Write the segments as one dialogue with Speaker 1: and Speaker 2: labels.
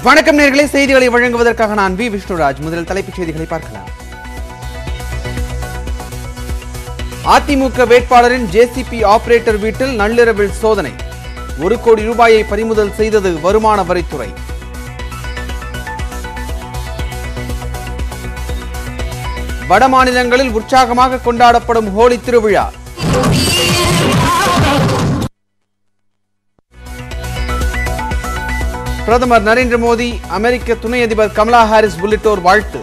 Speaker 1: வணக்கம் நேயர்களே, செய்திகளை வழங்குவதற்காக நான் வி விஷ்ணுராஜ். முதலில் தலைப்புச் செய்திகளை பார்க்கலாம். அதிமுக வேட்பாளரின் ஜேசிபி ஆபரேட்டர் வீட்டில் நள்ளிரவில் சோதனை. 1 கோடி ரூபாயை பறிமுதல் செய்தது வருமான வரித்துறை. வட மாநிலங்களில் உற்சாகமாக கொண்டாடப்படும் ஹோலி திருவிழா. பிரதமர் நரேந்திர மோடி, அமெரிக்க துணை அதிபர் கமலா ஹாரிஸ் உள்ளிட்டோர் வாழ்த்து.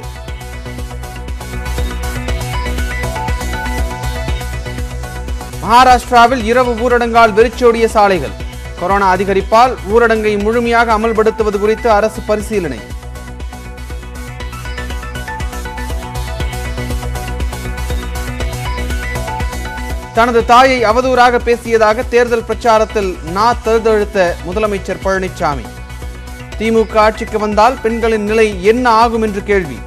Speaker 1: மகாராஷ்டிராவில் இரவு ஊரடங்கால் வெறிச்சோடிய சாலைகள். கொரோனா அதிகரிப்பால் ஊரடங்கை முழுமையாக அமல்படுத்துவது குறித்து அரசு பரிசீலனை. தனது தாயை அவதூறாக பேசியதாக தேர்தல் பிரச்சாரத்தில் தழுதழுத்த முதலமைச்சர் பழனிசாமி. திமுக ஆட்சிக்கு வந்தால் பெண்களின் நிலை என்ன ஆகும் என்று கேள்வி.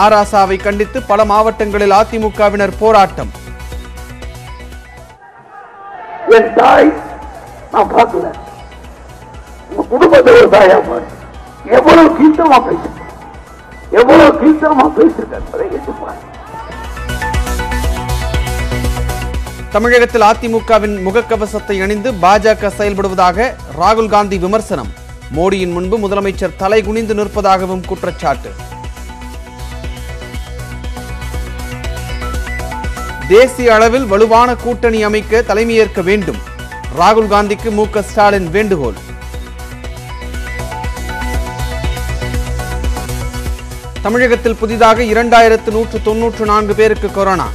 Speaker 1: ஆராசாவை கண்டித்து பல மாவட்டங்களில் அதிமுகவினர் போராட்டம்.
Speaker 2: என் தாய் நான் பார்க்கல, குடும்பத்தை ஒரு தாயா பாரு, எவ்வளவு கீழ்த்தமா பேசிருக்க.
Speaker 1: தமிழகத்தில் அதிமுகவின் முகக்கவசத்தை அணிந்து பாஜக செயல்படுவதாக ராகுல் காந்தி விமர்சனம். மோடியின் முன்பு முதலமைச்சர் தலை குனிந்து நிற்பதாகவும் குற்றச்சாட்டு. தேசிய அளவில் வலுவான கூட்டணி அமைக்க தலைமையேற்க வேண்டும். ராகுல் காந்திக்கு மு.க. ஸ்டாலின் வேண்டுகோள். தமிழகத்தில் புதிதாக 2194 பேருக்கு கொரோனா.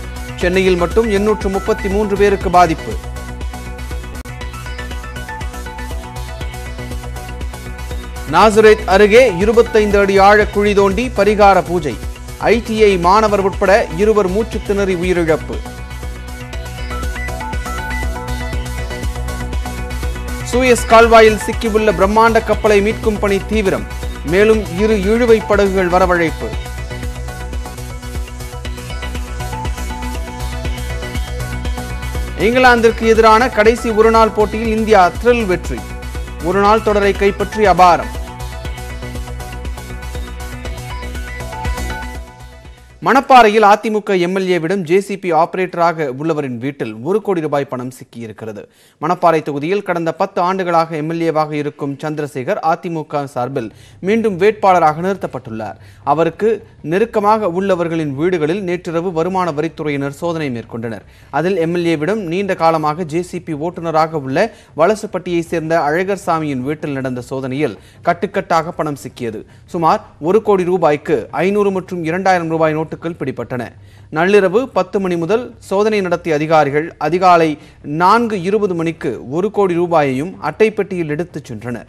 Speaker 1: சென்னையில் மட்டும் 833 பேருக்கு பாதிப்பு. நாசரேத் அருகே 25 அடி ஆழ குழி தோண்டி பரிகார பூஜை. ITI மாணவர் உட்பட 2 மூச்சு திணறி உயிரிழப்பு. சூயஸ் கால்வாயில் சிக்கியுள்ள பிரம்மாண்ட கப்பலை மீட்கும் பணி தீவிரம். மேலும் 2 இழுவை படகுகள் வரவழைப்பு. இங்கிலாந்திற்கு எதிரான கடைசி ஒருநாள் போட்டியில் இந்தியா த்ரில் வெற்றி. ஒருநாள் தொடரை கைப்பற்றி அபாரம். மணப்பாறையில் அதிமுக எம்எல்ஏவிடம் ஜேசிபி ஆபரேட்டராக உள்ளவரின் வீட்டில் 1 கோடி ரூபாய் பணம் சிக்கியிருக்கிறது. மணப்பாறை தொகுதியில் கடந்த 10 ஆண்டுகளாக எம்எல்ஏவாக இருக்கும் சந்திரசேகர் அதிமுக சார்பில் மீண்டும் வேட்பாளராக நிறுத்தப்பட்டுள்ளார். அவருக்கு நெருக்கமாக உள்ளவர்களின் வீடுகளில் நேற்றிரவு வருமான வரித்துறையினர் சோதனை மேற்கொண்டனர். அதில் எம்எல்ஏவிடம் நீண்ட காலமாக ஜேசிபி ஓட்டுநராக உள்ள வலசுப்பட்டியை சேர்ந்த அழகர் சாமியின் வீட்டில் நடந்த சோதனையில் கட்டுக்கட்டாக பணம் சிக்கியது. சுமார் 1 கோடி ரூபாய்க்கு 500 மற்றும் 2000 ரூபாய் நோட்டுகள் பிடிபட்டன. நள்ளிரவு 10 மணி முதல் சோதனை நடத்திய அதிகாரிகள் அதிகாலை 4:20 மணிக்கு 1 கோடி ரூபாயையும் அட்டைப்பெட்டியில் எடுத்துச் சென்றனர்.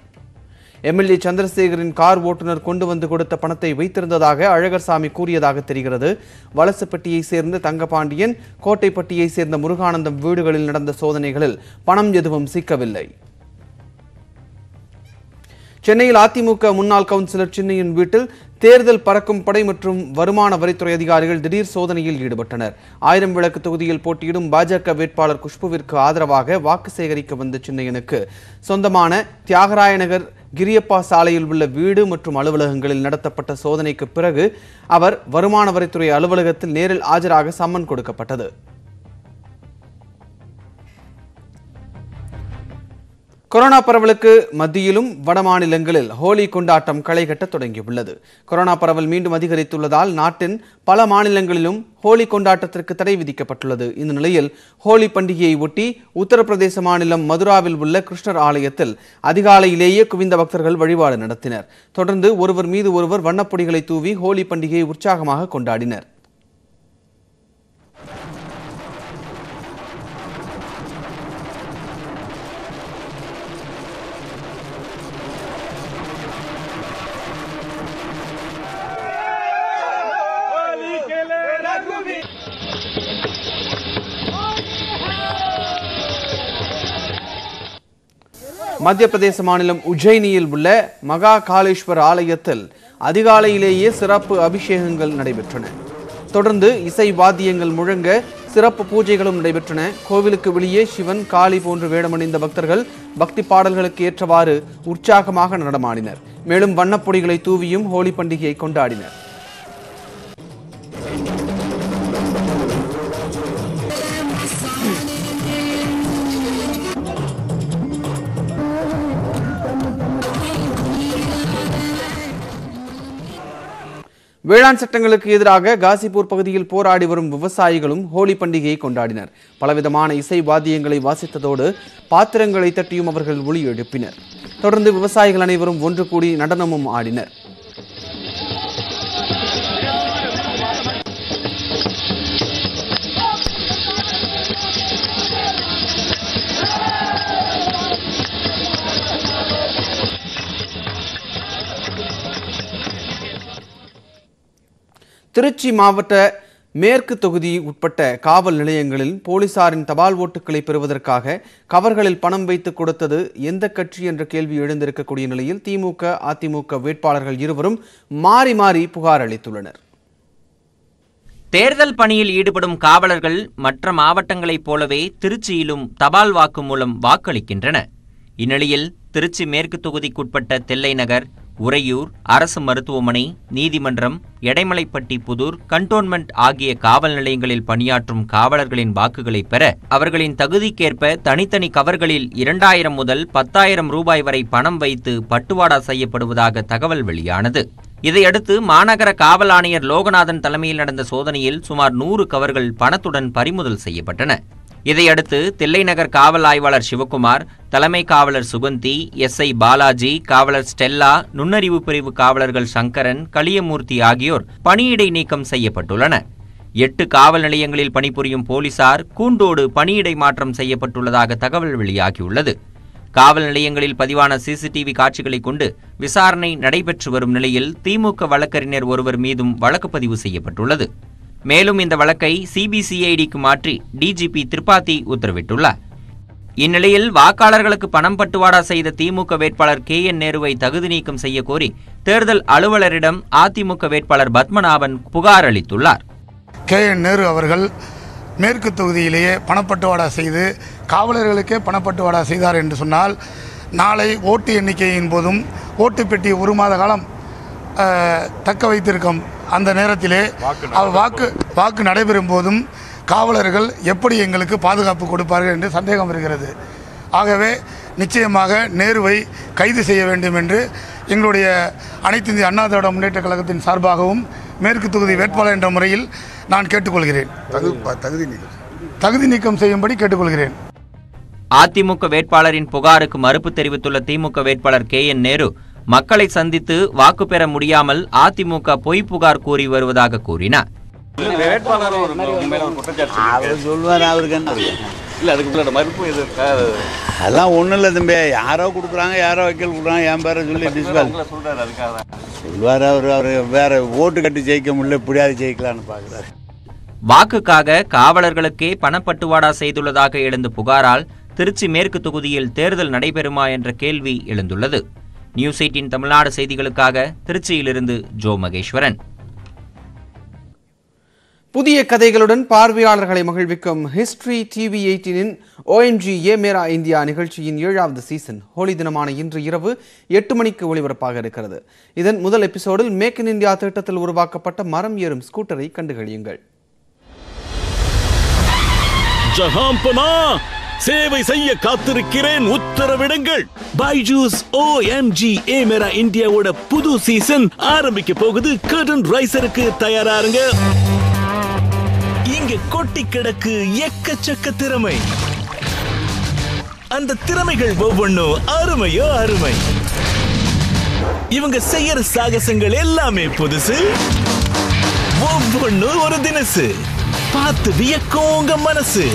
Speaker 1: எம்எல்ஏ சந்திரசேகரின் கார் ஓட்டுநர் கொண்டு வந்து கொடுத்த பணத்தை வைத்திருந்ததாக அழகர்சாமி கூறியதாக தெரிகிறது. வலசுப்பட்டியை சேர்ந்த தங்கபாண்டியன், கோட்டைப்பட்டியை சேர்ந்த முருகானந்தம் வீடுகளில் நடந்த சோதனைகளில் பணம் எதுவும் சிக்கவில்லை. சென்னையில் அதிமுக முன்னாள் கவுன்சிலர் சின்னையின் வீட்டில் தேர்தல் பறக்கும் படை மற்றும் வருமான வரித்துறை அதிகாரிகள் திடீர் சோதனையில் ஈடுபட்டனர். 1000 விளக்கு தொகுதியில் போட்டியிடும் பாஜக வேட்பாளர் குஷ்புவிற்கு ஆதரவாக வாக்கு சேகரிக்க வந்த சின்னையனுக்கு சொந்தமான தியாகராய நகர் கிரியப்பா சாலையில் உள்ள வீடு மற்றும் அலுவலகங்களில் நடத்தப்பட்ட சோதனைக்கு பிறகு அவர் வருமான வரித்துறை அலுவலகத்தில் நேரில் ஆஜராக சம்மன் கொடுக்கப்பட்டது. கொரோனா பரவலுக்கு மத்தியிலும் வட மாநிலங்களில் ஹோலி கொண்டாட்டம் களைகட்ட தொடங்கியுள்ளது. கொரோனா பரவல் மீண்டும் அதிகரித்துள்ளதால் நாட்டின் பல மாநிலங்களிலும் ஹோலி கொண்டாட்டத்திற்கு தடை விதிக்கப்பட்டுள்ளது. இந்த நிலையில் ஹோலி பண்டிகையை ஒட்டி உத்தரப்பிரதேச மாநிலம் மதுராவில் உள்ள கிருஷ்ணர் ஆலயத்தில் அதிகாலையிலேயே குவிந்த பக்தர்கள் வழிபாடு நடத்தினர். தொடர்ந்து ஒருவர் மீது ஒருவர் வண்ணப்பொடிகளை தூவி ஹோலி பண்டிகையை உற்சாகமாக கொண்டாடினர். மத்திய பிரதேச மாநிலம் உஜ்ஜயினியில் உள்ள மகா காளேஸ்வர் ஆலயத்தில் அதிகாலையிலேயே சிறப்பு அபிஷேகங்கள் நடைபெற்றன. தொடர்ந்து இசை வாத்தியங்கள் முழங்க சிறப்பு பூஜைகளும் நடைபெற்றன. கோவிலுக்கு வெளியே சிவன், காளி போன்று வேடமணிந்த பக்தர்கள் பக்தி பாடல்களுக்கு ஏற்றவாறு உற்சாகமாக நடமாடினர். மேலும் வண்ணப்பொடிகளை தூவியும் ஹோலி பண்டிகையை கொண்டாடினர். வேளாண் சட்டங்களுக்கு எதிராக காசிப்பூர் பகுதியில் போராடி வரும் விவசாயிகளும் ஹோலி பண்டிகையை கொண்டாடினர். பலவிதமான இசை வாத்தியங்களை வாசித்ததோடு பாத்திரங்களை தட்டியும் அவர்கள் ஒலி எழுப்பினர். தொடர்ந்து விவசாயிகள் அனைவரும் ஒன்று கூடி நடனமும் ஆடினர். திருச்சி மாவட்ட மேற்கு தொகுதி உட்பட்ட காவல் நிலையங்களில் போலீசாரின் தபால் ஓட்டுகளை பெறுவதற்காக கவர்களில் பணம் வைத்து கொடுத்தது எந்த கட்சி என்ற கேள்வி எழுந்திருக்கக்கூடிய நிலையில் திமுக, அதிமுக வேட்பாளர்கள் இருவரும் மாறி மாறி புகார் அளித்துள்ளனர்.
Speaker 3: தேர்தல் பணியில் ஈடுபடும் காவலர்கள் மற்ற மாவட்டங்களைப் போலவே திருச்சியிலும் தபால் வாக்கு மூலம் வாக்களிக்கின்றன. இந்நிலையில் திருச்சி மேற்கு தொகுதிக்குட்பட்ட தில்லை நகர், உறையூர், அரசு மருத்துவமனை, நீதிமன்றம், எடைமலைப்பட்டி புதூர், கண்டோன்மெண்ட் ஆகிய காவல் நிலையங்களில் பணியாற்றும் காவலர்களின் வாக்குகளை பெற அவர்களின் தகுதிக்கேற்ப தனித்தனி கவர்களில் 2000 முதல் 10,000 ரூபாய் வரை பணம் வைத்து பட்டுவாடா செய்யப்படுவதாக தகவல் வெளியானது. இதையடுத்து மாநகர காவல் ஆணையர் லோகநாதன் தலைமையில் நடந்த சோதனையில் சுமார் 100 கவர்கள் பணத்துடன் பறிமுதல் செய்யப்பட்டன. இதையடுத்து தில்லை நகர் காவல் ஆய்வாளர் சிவகுமார், தலைமை காவலர் சுகந்தி, எஸ்ஐ பாலாஜி, காவலர் ஸ்டெல்லா, நுண்ணறிவு பிரிவு காவலர்கள் சங்கரன், களியமூர்த்தி ஆகியோர் பணியிடை நீக்கம் செய்யப்பட்டுள்ளனர். 8 காவல் நிலையங்களில் பணிபுரியும் போலீசார் கூண்டோடு பணியிடை மாற்றம் செய்யப்பட்டுள்ளதாக தகவல் வெளியாகியுள்ளது. காவல் நிலையங்களில் பதிவான சிசிடிவி காட்சிகளை கொண்டு விசாரணை நடைபெற்று வரும் நிலையில் திமுக வழக்கறிஞர் ஒருவர் மீதும் வழக்கு பதிவு செய்யப்பட்டுள்ளது. மேலும் இந்த வழக்கை சிபிசிஐடிக்கு மாற்றி டிஜிபி திரிபாதி உத்தரவிட்டுள்ளார். இந்நிலையில் வாக்காளர்களுக்கு பணம் பட்டுவாடா செய்த திமுக வேட்பாளர் KN நேருவை தகுதி நீக்கம் செய்ய கோரி தேர்தல் அலுவலரிடம் அதிமுக வேட்பாளர் பத்மநாபன் புகார் அளித்துள்ளார்.
Speaker 4: KN நேரு அவர்கள் மேற்கு தொகுதியிலேயே பணப்பட்டுவாடா செய்து காவலர்களுக்கே பணப்பட்டுவாடா செய்தார் என்று சொன்னால், நாளை ஓட்டு எண்ணிக்கையின் போதும் ஓட்டு பெட்டி 1 மாத காலம் தக்க வைத்திருக்கும் அந்த நேரத்திலே வாக்கு நடைபெறும் போதும் காவலர்கள் எப்படி எங்களுக்கு பாதுகாப்பு கொடுப்பார்கள் என்று சந்தேகம் இருக்கிறது. ஆகவே நிச்சயமாக நேருவை கைது செய்ய வேண்டும் என்று எங்களுடைய அனைத்து இந்திய அண்ணா திராவிட முன்னேற்ற கழகத்தின் சார்பாகவும் மேற்கு தொகுதி வேட்பாளர் என்ற முறையில் நான் கேட்டுக்கொள்கிறேன். தகுதி நீக்கம் செய்யும்படி கேட்டுக்கொள்கிறேன்.
Speaker 3: அதிமுக வேட்பாளரின் புகாருக்கு மறுப்பு தெரிவித்துள்ள திமுக வேட்பாளர் KN நேரு மக்களை சந்தித்து வாக்கு பெற முடியாமல் அதிமுக பொய் புகார் கூறி வருவதாக கூறினார்.
Speaker 5: அதெல்லாம் ஒன்றும் இல்லை தம்பி, யாரோ கொடுக்குறாங்க, யாரோ வைக்கல் கொடுக்குறாங்க, என் பேரை சொல்லி சொல்லுவார். அவர் வேற ஓட்டு கட்டி ஜெயிக்க முடியல, இப்படியாவது ஜெயிக்கலான்னு பார்க்குறாரு.
Speaker 3: வாக்குக்காக காவலர்களுக்கே பணப்பட்டுவாடா செய்துள்ளதாக எழுந்த புகாரால் திருச்சி மேற்கு தொகுதியில் தேர்தல் நடைபெறுமா என்ற கேள்வி எழுந்துள்ளது. நியூஸ் 18 தமிழ்நாடு செய்திகளுக்காக திருச்சியிலிருந்து ஜோ மகேஸ்வரன்.
Speaker 1: புதிய கதைகளுடன் பார்வையாளர்களை மகிழ்விக்கும் ஹிஸ்டரி டிவி 18 OMG ஏ மேரா இந்தியா நிகழ்ச்சியின் 7வது சீசன் ஹோலி தினமான இன்று இரவு 8 மணிக்கு ஒளிபரப்பாக இருக்கிறது. இதன் முதல் எபிசோடில் மேக் இன் இந்தியா திட்டத்தில் உருவாக்கப்பட்ட மரம் ஏறும் ஸ்கூட்டரை கண்டுகளியுங்கள்.
Speaker 6: ஜஹாம்பனா, சேவை செய்ய காத்திருக்கிறேன், உத்தரவிடுங்கள். பைஜூஸ் OMG ஏ மேரா இந்தியாவோட புது சீசன் ஆரம்பிக்க போகுது. கர்டன் ரைசருக்கு தயாராருங்க. இங்க கொட்டி கிடக்கு எக்கச்சக்க திறமை. அந்த திறமைகள் ஒவ்வொன்றும் அருமையோ அருமை. இவங்க செய்யற சாகசங்கள் எல்லாமே புதுசு, ஒவ்வொன்றும் ஒரு தினசு. பார்த்து வியக்கோங்க மனசு.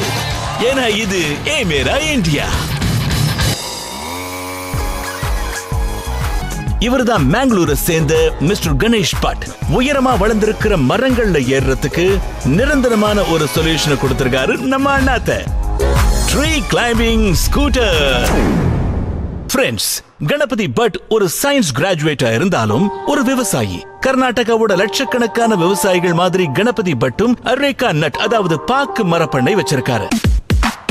Speaker 6: ஏன்னா இது ஏ மேரா இந்தியா. இவர்தான் மேங்களூரை சேர்ந்த மிஸ்டர் கணேஷ் பட். உயரமா வளர்ந்திருக்கிற மரங்கள்ல ஏறுறதுக்கு நிரந்தரமான ஒரு சொல்யூஷனை கொடுத்திருக்காரு நம்ம அண்ணாத்த. Tree climbing scooter. Friends, Ganapathi but ஒரு சயின்ஸ் கிராஜுவேட்டா இருந்தாலும் ஒரு விவசாயி. கர்நாடகாவோட லட்சக்கணக்கான விவசாயிகள் மாதிரி கணபதி பட்டும் அரேகா நட், அதாவது பாக்கு மரப்பண்ணை வச்சிருக்காரு.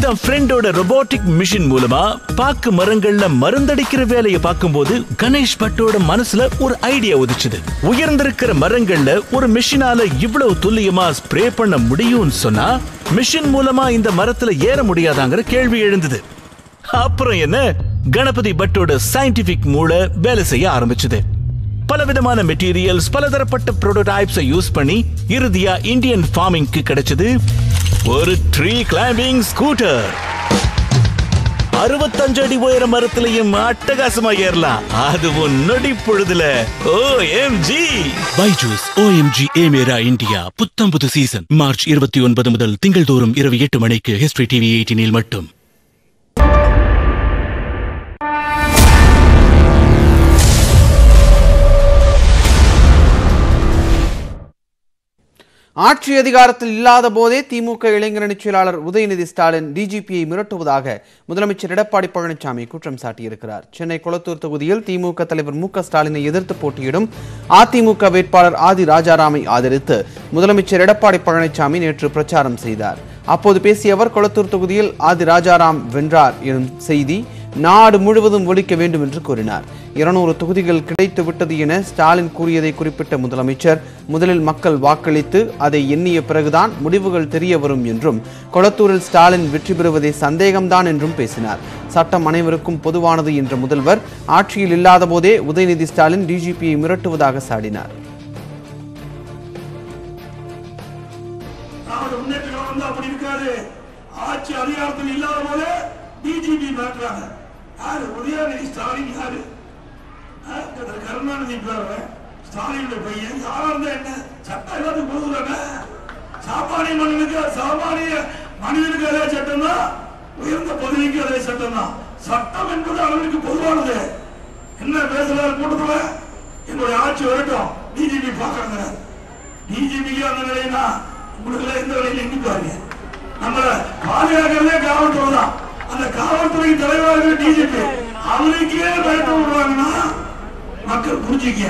Speaker 6: தான் ஃப்ரெண்டோட ரொபோட்டிக் மிஷின் மூலமா பாக்கு மரங்கள்ல மருந்தடிக்கிற வேலையை பார்க்கும்போது கணேஷ் பட்டோட மனசுல ஒரு ஐடியா உதிச்சுது. உயர்ந்திருக்கிற மரங்கள்ல ஒரு மிஷினால இவ்வளவு துல்லியமா ஸ்ப்ரே பண்ண முடியும்னு சொன்னா மிஷின் மூலமா இந்த மரத்துல ஏற முடியாதாங்கிற கேள்வி எழுந்தது. அப்புறம் என்ன, கணபதி பட்டோட சயின்டிபிக் மூளை வேலை செய்ய ஆரம்பிச்சது. பலவிதமான மெட்டீரியல்ஸ், பலதரப்பட்ட புரோட்டோடைப்ஸை யூஸ் பண்ணி இறுதியா இந்தியன் ஃபார்மிங்க்கு கிடைச்சது ஒரு ட்ரீ கிளைம்பிங் ஸ்கூட்டர். 65 அடி உயர மரத்திலையும் அட்டகாசமா ஏறலாம், அதுவும் நொடி பொழுதுல. OMG!
Speaker 7: பைஜூஸ் OMG ஏ மேரா இந்தியா புத்தம் புது சீசன் மார்ச் 29 முதல் திங்கள்தோறும் இரவு 8 மணிக்கு ஹிஸ்டரி டிவி 18 மட்டும்.
Speaker 1: ஆட்சி அதிகாரத்தில் இல்லாத போதே திமுக இளைஞரணி செயலாளர் உதயநிதி ஸ்டாலின் டிஜிபியை மிரட்டுவதாக முதலமைச்சர் எடப்பாடி பழனிசாமி குற்றம் சாட்டியிருக்கிறார். சென்னை கொளத்தூர் தொகுதியில் திமுக தலைவர் மு க ஸ்டாலினை எதிர்த்து போட்டியிடும் அதிமுக வேட்பாளர் ஆதி ராஜாராமை ஆதரித்து முதலமைச்சர் எடப்பாடி பழனிசாமி நேற்று பிரச்சாரம் செய்தார். அப்போது பேசிய அவர், கொளத்தூர் தொகுதியில் ஆதி ராஜாராம் வென்றார் எனும் செய்தி நாடு முழுவதும் ஒலிக்க வேண்டும் என்று கூறினார். 200 தொகுதிகள் கிடைத்து விட்டது என ஸ்டாலின் கூறியதை குறிப்பிட்ட முதலமைச்சர், முதலில் மக்கள் வாக்களித்து அதை எண்ணிய பிறகுதான் முடிவுகள் தெரிய வரும் என்றும், கொளத்தூரில் ஸ்டாலின் வெற்றி பெறுவதே சந்தேகம்தான் என்றும் பேசினார். சட்டம் அனைவருக்கும் பொதுவானது என்ற முதல்வர் ஆட்சியில் இல்லாத போதே உதயநிதி ஸ்டாலின் டிஜிபியை மிரட்டுவதாக சாடினார்.
Speaker 8: ஆட்சி அதிகாரத்தில் இல்லாத போதே டிஜிபி மிரட்டுறாங்க. யாரு? உதயநிதி ஸ்டாலின். யாரு? கருணாநிதி ஸ்டாலின் பையன். யாரா இருந்தா என்ன, சட்டம் எல்லாத்துக்கும் பொதுவான. சாமானிய மனிதனுக்கு அதே சட்டம் தான், உயர்ந்த பதவிக்கு அதே சட்டம் தான். சட்டம் என்பது அளவிற்கு பொதுவானது. என்ன பேசுறாரு கூட்டத்தில்? என்னுடைய ஆட்சி வரட்டும், டிஜிபி பாக்குறாங்க. டிஜிபிக்கு அந்த நிலைனா உங்களுக்கு எந்த நிலையில எங்க பாருங்க. நம்மள பாதுகாக்கிறதே காவல்துறை தான். அந்த காவல்துறை தலைவராக டிஜிபி அவருக்கே பயப்பட விடுவாங்கன்னா மக்கள் புரிஞ்சுக்க.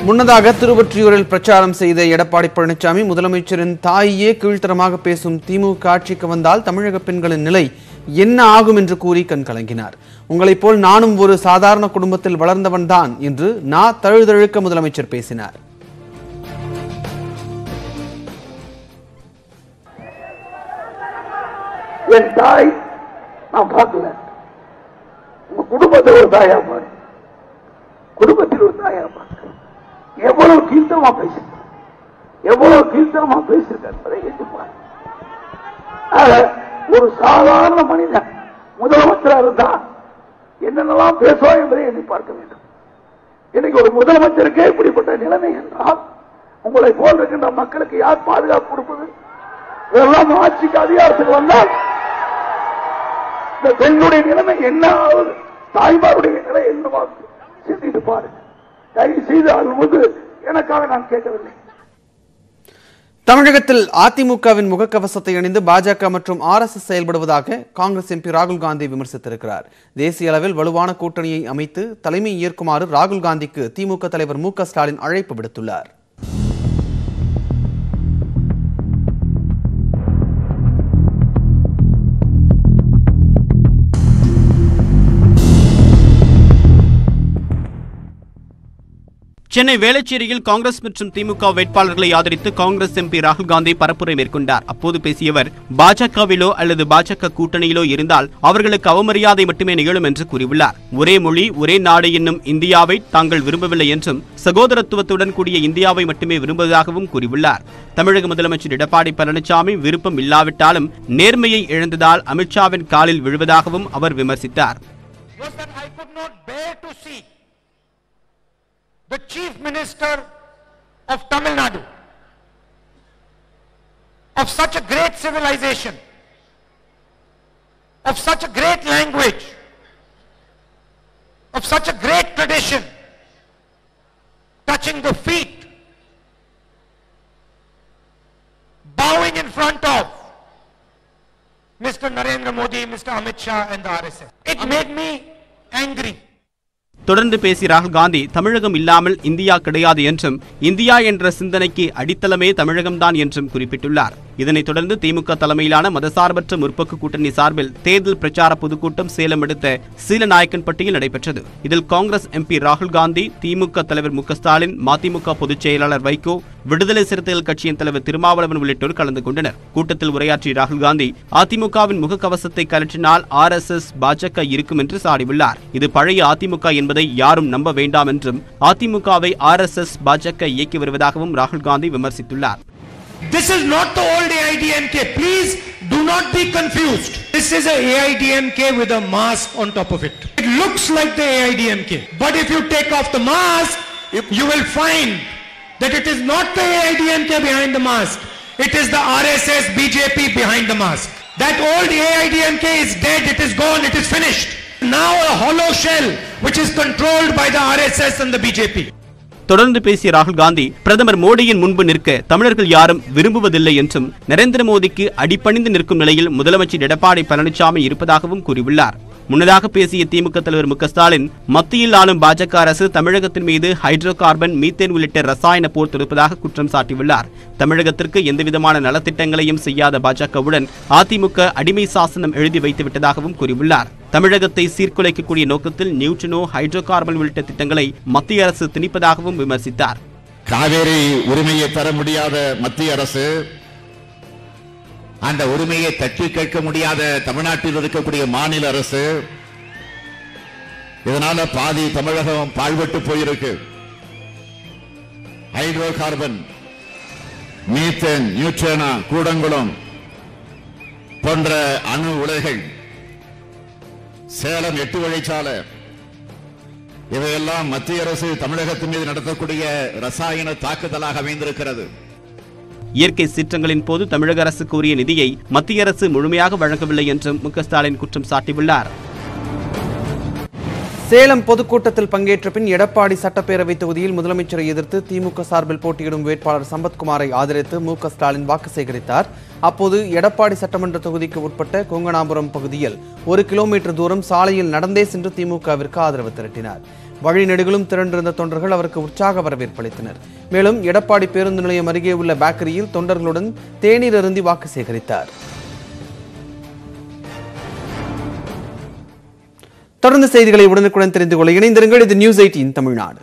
Speaker 1: முன்னதாக திருவொற்றியூரில் பிரச்சாரம் செய்த எடப்பாடி பழனிசாமி, முதலமைச்சரின் தாயே கீழ்த்தரமாக பேசும் திமுக ஆட்சிக்கு வந்தால் தமிழக பெண்களின் நிலை என்ன ஆகும் என்று கூறி கண் கலங்கினார். உங்களைப் போல் நானும் ஒரு சாதாரண குடும்பத்தில் வளர்ந்தவன் தான் என்று தழுதழுக்க முதலமைச்சர் பேசினார்.
Speaker 2: என் தாய் நான் பார்க்கல. உங்க குடும்பத்தில் ஒரு தாயா பாரு, குடும்பத்தில் ஒரு தாயா பாரு. எவ்வளவு கீழ்த்தரமா பேசிருக்க, எவ்வளவு கீழ்த்தரமா பேசிருக்க. ஒரு சாதாரண மனிதன் முதலமைச்சராக இருந்தா என்னென்னலாம் பேசுவோம் என்பதை எண்ணி பார்க்க வேண்டும். இன்னைக்கு ஒரு முதலமைச்சருக்கே இப்படிப்பட்ட நிலைமை என்றால் உங்களை போல் இருக்கின்ற மக்களுக்கு யார் பாதுகாப்பு கொடுப்பது? இதெல்லாம் ஆட்சிக்கு அதிகாரத்துக்கு வந்தால் இந்த பெண்ணுடைய நிலைமை என்ன ஆகுது, தாய்மாருடைய நிலை என்னவாகும் சிந்தித்து பாருங்க. தயவு செய்து அது எனக்காக நான் கேட்கவில்லை.
Speaker 1: தமிழகத்தில் அதிமுகவின் முகக்கவசத்தை அணிந்து பாஜக மற்றும் RSS செயல்படுவதாக காங்கிரஸ் MP ராகுல் காந்தி விமர்சித்திருக்கிறார். தேசிய அளவில் வலுவான கூட்டணியை அமைத்து தலைமை ஏற்குமாறு ராகுல் காந்திக்கு திமுக தலைவர் மு க ஸ்டாலின் அழைப்பு விடுத்துள்ளார்.
Speaker 9: சென்னை வேளச்சேரியில் காங்கிரஸ் மற்றும் திமுக வேட்பாளர்களை ஆதரித்து காங்கிரஸ் MP ராகுல் காந்தி பரப்புரை மேற்கொண்டார். அப்போது பேசிய அவர், பாஜகவிலோ அல்லது பாஜக கூட்டணியிலோ இருந்தால் அவர்களுக்கு அவமரியாதை மட்டுமே நிகழும் என்று கூறியுள்ளார். ஒரே மொழி ஒரே நாடு என்னும் இந்தியாவை தாங்கள் விரும்பவில்லை என்றும் சகோதரத்துவத்துடன் கூடிய இந்தியாவை மட்டுமே விரும்புவதாகவும் கூறியுள்ளார். தமிழக முதலமைச்சர் எடப்பாடி பழனிசாமி விருப்பம் இல்லாவிட்டாலும் நேர்மையை இழந்ததால் அமித்ஷாவின் காலில் விழுவதாகவும் அவர் விமர்சித்தார்.
Speaker 10: The Chief Minister of Tamil Nadu, of such a great civilization, of such a great language, of such a great tradition, touching the feet, bowing in front of Mr. Narendra Modi, Mr. Amit Shah and the RSS. It made me angry.
Speaker 9: தொடர்ந்து பேசிய ராகுல் காந்தி, தமிழகம் இல்லாமல் India கிடையாது என்றும் India என்ற சிந்தனைக்கு அடித்தளமே தமிழகம்தான் என்றும் குறிப்பிட்டுள்ளார். இதனைத் தொடர்ந்து திமுக தலைமையிலான மதசார்பற்ற முற்போக்கு கூட்டணி சார்பில் தேர்தல் பிரச்சார பொதுக்கூட்டம் சேலம் அடுத்த சீலநாயக்கன்பட்டியில் நடைபெற்றது. இதில் காங்கிரஸ் எம்பி ராகுல் காந்தி, திமுக தலைவர் மு க ஸ்டாலின், மதிமுக பொதுச் செயலாளர் வைகோ, விடுதலை சிறுத்தைகள் கட்சியின் தலைவர் திருமாவளவன் உள்ளிட்டோர் கலந்து கொண்டனர். கூட்டத்தில் உரையாற்றிய ராகுல் காந்தி, அதிமுகவின் முகக்கவசத்தை கழற்றினால் RSS பாஜக இருக்கும் என்று சாடியுள்ளார். இது பழைய அதிமுக என்பதை யாரும் நம்ப வேண்டாம் என்றும் அதிமுகவை RSS பாஜக இயக்கி வருவதாகவும் ராகுல் காந்தி விமர்சித்துள்ளார்.
Speaker 10: This is not the old AIDMK. Please do not be confused. This is a AIDMK with a mask on top of it. It looks like the AIDMK. But if you take off the mask, you will find that it is not the AIDMK behind the mask. It is the RSS BJP behind the mask. That old AIDMK is dead. It is gone. It is finished. Now a hollow shell which is controlled by the RSS and the BJP.
Speaker 9: தொடர்ந்து பேசிய ராகுல் காந்தி, பிரதமர் மோடியின் முன்பு நிற்க தமிழர்கள் யாரும் விரும்புவதில்லை என்றும் நரேந்திர மோடிக்கு அடிபணிந்து நிற்கும் நிலையில் முதலமைச்சர் எடப்பாடி பழனிசாமி இருப்பதாகவும் கூறியுள்ளார். முன்னதாக பேசிய திமுக தலைவர் மு க ஸ்டாலின், மத்தியில் ஆளும் பாஜக அரசு தமிழகத்தின் மீது ஹைட்ரோ கார்பன், மீத்தேன் உள்ளிட்ட ரசாயன போர் தொடுப்பதாக குற்றம் சாட்டியுள்ளார். தமிழகத்திற்கு எந்தவிதமான நலத்திட்டங்களையும் செய்யாத பாஜகவுடன் அதிமுக அடிமை சாசனம் எழுதி வைத்து விட்டதாகவும் கூறியுள்ளார். தமிழகத்தை சீர்குலைக்கக்கூடிய நோக்கத்தில் நியூட்ரினோ, ஹைட்ரோ கார்பன் உள்ளிட்ட திட்டங்களை மத்திய அரசு திணிப்பதாகவும் விமர்சித்தார்.
Speaker 11: காவேரி உரிமையை தர முடியாத மத்திய அரசு, அந்த உரிமையை தட்டி கேட்க முடியாத தமிழ்நாட்டில் இருக்கக்கூடிய மாநில அரசு, இதனால பாதி தமிழகம் பாழ்பட்டு போயிருக்கு. Hydro carbon, methane, neutrino, Kudankulam போன்ற அணு உலைகள், சேலம் 8 வழிச்சாலை, இவையெல்லாம் மத்திய அரசு தமிழகத்தின் மீது நடத்தக்கூடிய ரசாயன தாக்குதலாக அமைந்திருக்கிறது.
Speaker 9: இயற்கை சீற்றங்களின் போது தமிழக அரசு கோரிய நிதியை மத்திய அரசு முழுமையாக வழங்கவில்லை என்றும் மு க ஸ்டாலின் குற்றம் சாட்டியுள்ளார்.
Speaker 1: சேலம் பொதுக்கூட்டத்தில் பங்கேற்ற பின் எடப்பாடி சட்டப்பேரவை தொகுதியில் முதலமைச்சரை எதிர்த்து திமுக சார்பில் போட்டியிடும் வேட்பாளர் சம்பத்குமாரை ஆதரித்து மு க ஸ்டாலின் வாக்கு சேகரித்தார். அப்போது எடப்பாடி சட்டமன்ற தொகுதிக்கு உட்பட்ட கொங்கனாபுரம் பகுதியில் 1 கிலோமீட்டர் தூரம் சாலையில் நடந்தே சென்று திமுகவிற்கு ஆதரவு திரட்டினார். வழிநெடுகிலும் திரண்டிருந்த தொண்டர்கள் அவருக்கு உற்சாக வரவேற்பு அளித்தனர். மேலும் எடப்பாடி பேருந்து நிலையம் அருகே உள்ள பேக்கரியில் தொண்டர்களுடன் தேநீர் அருந்தி வாக்கு சேகரித்தார். தொடர்ந்து செய்திகளை உடனுக்குடன் தெரிந்து கொள்ள இணைந்திருங்கள். இது நியூஸ் 18 தமிழ்நாடு.